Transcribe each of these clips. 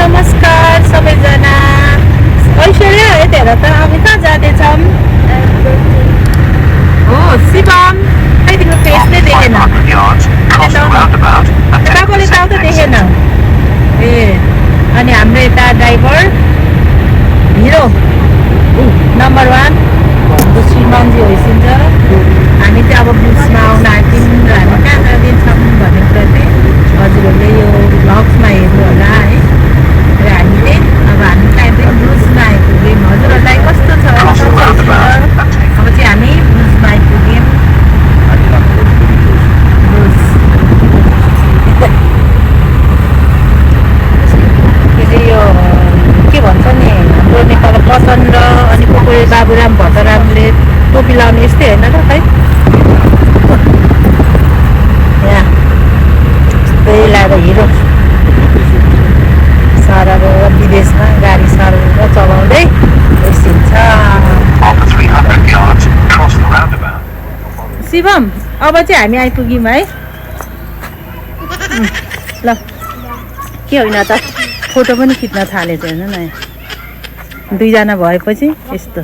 नमस्कार सबैजना। ऐश्वर्या यति हेर त हामी कहाँ जाँदैछौँ? हो शिवम, खै तिम्रो फेस नै देखेन। तपाईँले त आउँदा देखेन। ए अनि हाम्रो यता ड्राइभर हिरो नम्बर 1 श्रीमानजी होइसिन्छ। हामी चाहिँ अब ब्लुजमा आउन आँट्यौँ र हामी कहाँ जाँदैछौँ भन्ने कुरा चाहिँ हजुरहरूले यो भ्लग्समा हेर्नु होला है। र हामी चाहिँ अब हामी चाहिँ ब्लुजमा आइपुग्यौँ। हजुरहरूलाई कस्तो छ? अब चाहिँ हामी ब्लुजमा आइपुग्यौँ। ब्लुज के अरे यो के भन्छ नि, हाम्रो नेपाल प्रचण्ड अनि कोही बाबुराम भट्टरामले टोपी लाउने यस्तै होइन र खै यहाँ यस्तै लाएर हिरो सरर विदेशमा गाडी सरर चलाउँदै बसिन्छ। शिवम अब चाहिँ हामी आइपुग्यौँ है। ल के होइन त फोटो पनि खिच्न थालेछ हेर्नु न, दुईजना भएपछि यस्तो।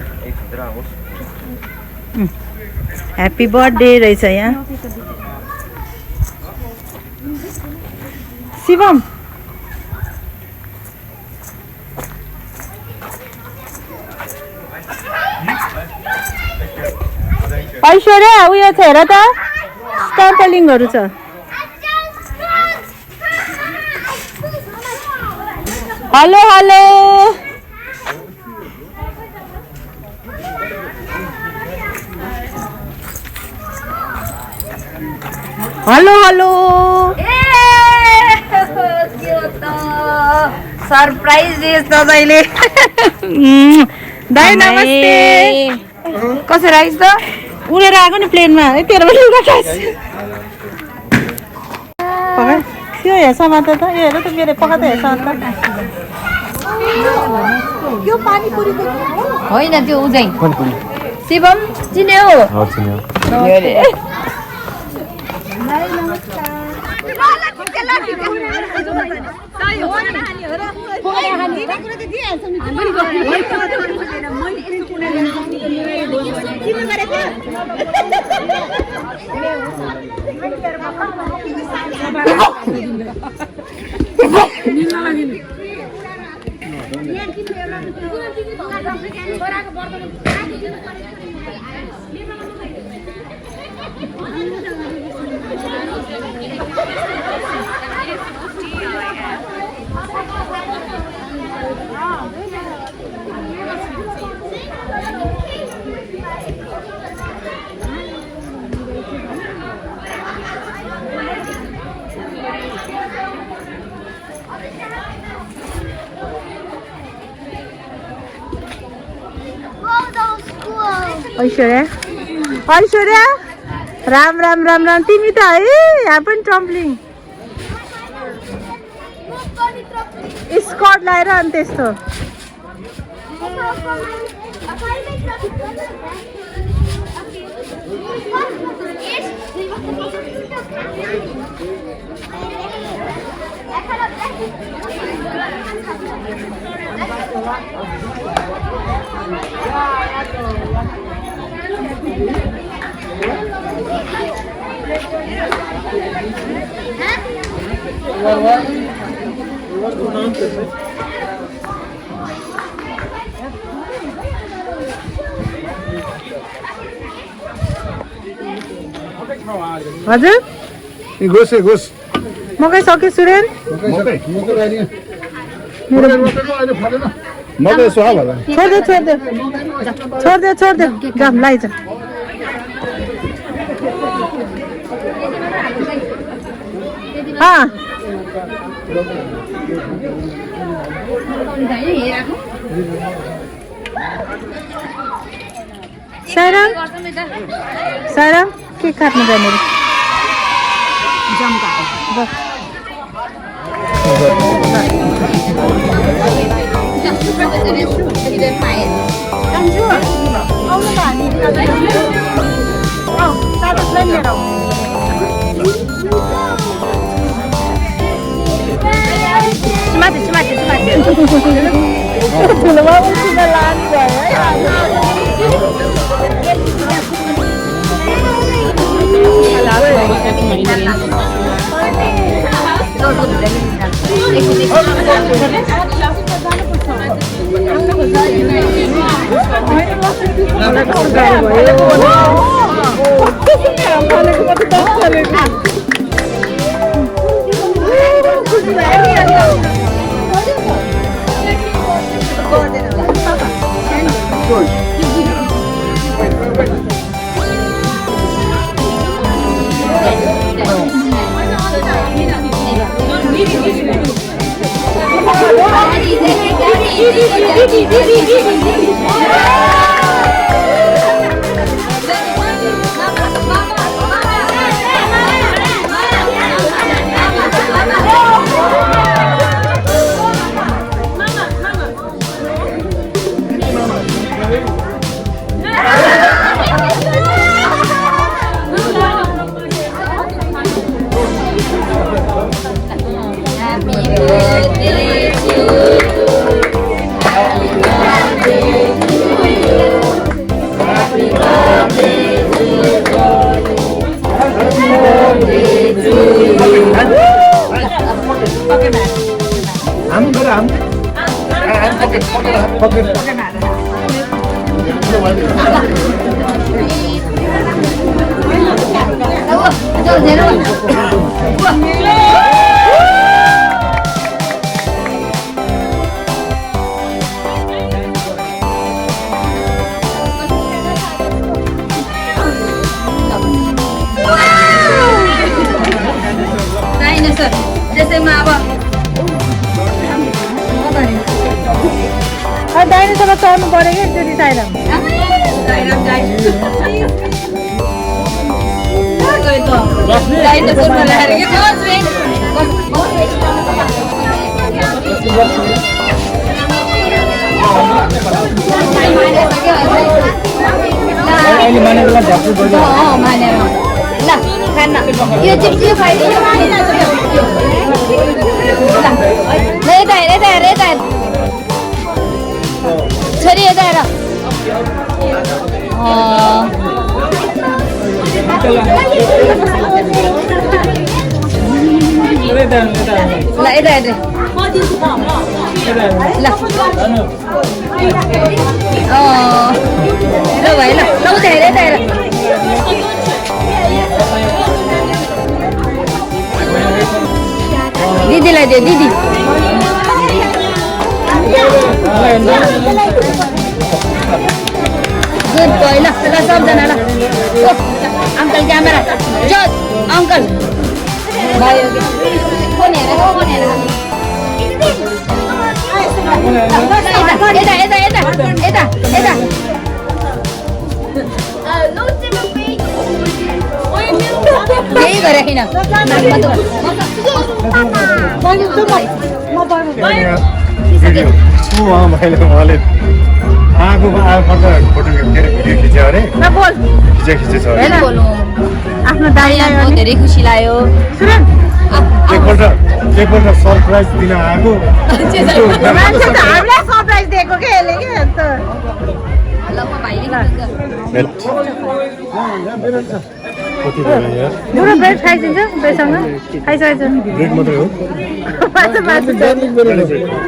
ह्याप्पी बर्थडे रहेछ यहाँ शिवम। ऐश्वर्या उयो छ हेर त, स्टाम्पलिङहरू छ। Hello hello hello hello surprise दिएछ तपाईँले। दाइ नमस्ते। कसरी आइस त? उडेर आएको नि प्लेनमा। तेरो पनि लुगा खाइस त्यो हेर समात त। ए हेर त मेरो पका त हेर समात। यो पानीपुरी होइन, त्यो उजै शिवम चिन्यो। ऐश्वर्या ऐश्वर्या राम राम राम राम। तिमी त है यहाँ पनि ट्रम्पलिङ स्कर्ट लाएर अनि त्यस्तो। हजुर घोष मकै सक्यो सुरेन। छोडिदेऊ गफ लाइज। सारा के काट्नु पर्ने Smart. ठुलोमा उठिन लाने भयो है डाइनोसरमा चढ्नु पऱ्यो क्या एकचोटि साइराम छोरी यता हेर ल यता हेर्दै ल ल भयो ल ल उता हेर यता हेर दिदीलाई दियो दिदी गुड बोय ल ल सबजना ल ओ अङ्कल क्यामेरा जो अङ्कल भयो फोन हेर यता यता यता यता यता यही गरे किन आफ्नो दाइलाई धेरै खुसी लाग्यो एकपल्ट सरप्राइज दिन आएको हामीलाई सरप्राइज दिएको के यसले के अन्त बुढो ब्रेड खाइदिन्छ बेसँग खाइसकेछ ब्रेड मात्रै हो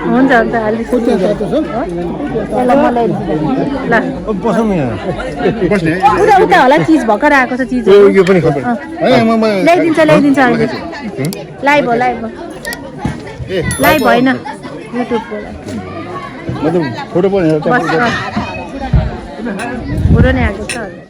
हुन्छ हुन्छ मलाई उता उता होला चिज भर्खर आएको छ चिज ल्याइदिन्छ ल्याइदिन्छ लाइभ हो लाइभ हो लाइभ होइन युट्युबको फोटो पनि फोटो नै आएको छ